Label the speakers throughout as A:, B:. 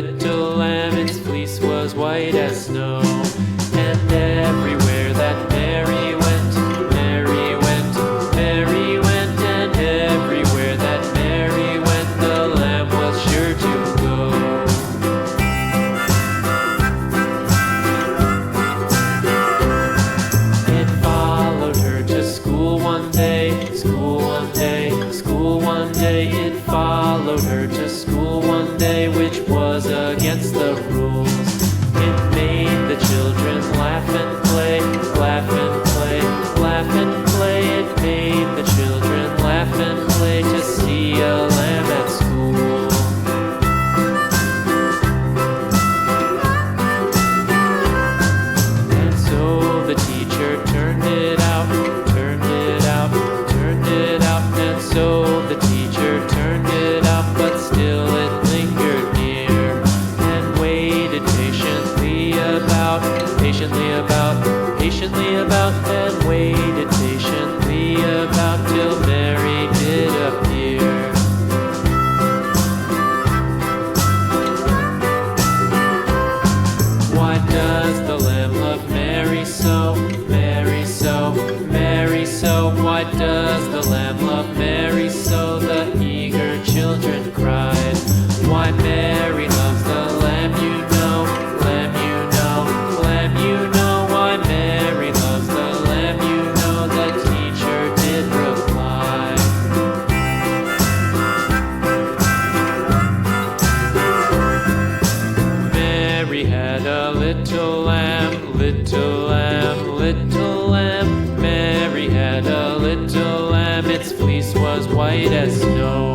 A: little lamb, its fleece was white as snow. And everywhere that Mary went, Mary went, Mary went, and everywhere that Mary went, the lamb was sure to go. It followed her to school one day, school one day, school one day. It followed her to school one day, which was against the rules. It made the children laugh and play, laugh and play, laugh and play. It made the children laugh and play to see a lamb at school. And so the teacher turned it out, turned it out, turned it out. And so the teacher turned it out, but still it lingered near and waited patiently about, patiently about, and waited patiently about till Mary did appear. Why does the lamb love Mary so, Mary so, Mary so? Why does the lamb love Mary so? The eager children cried. Why Mary loves the lamb, you know, lamb, you know, lamb, you know. Why Mary loves the lamb, you know, the teacher did reply. Mary had a little lamb, little lamb, little lamb. Mary had a little lamb, its fleece was white as snow.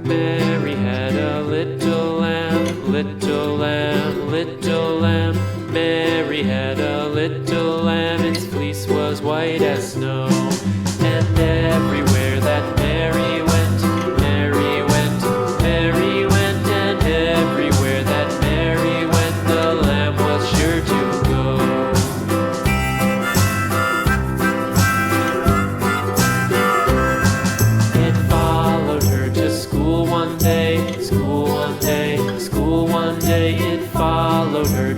A: Mary had a little lamb, little lamb, little lamb. Mary had a little lamb, its fleece was white as snow. And everywhere that Mary went, Mary went, Mary went, and everywhere that Mary went, the lamb was sure to go. It followed her to school one day, school one day, school one day. It followed her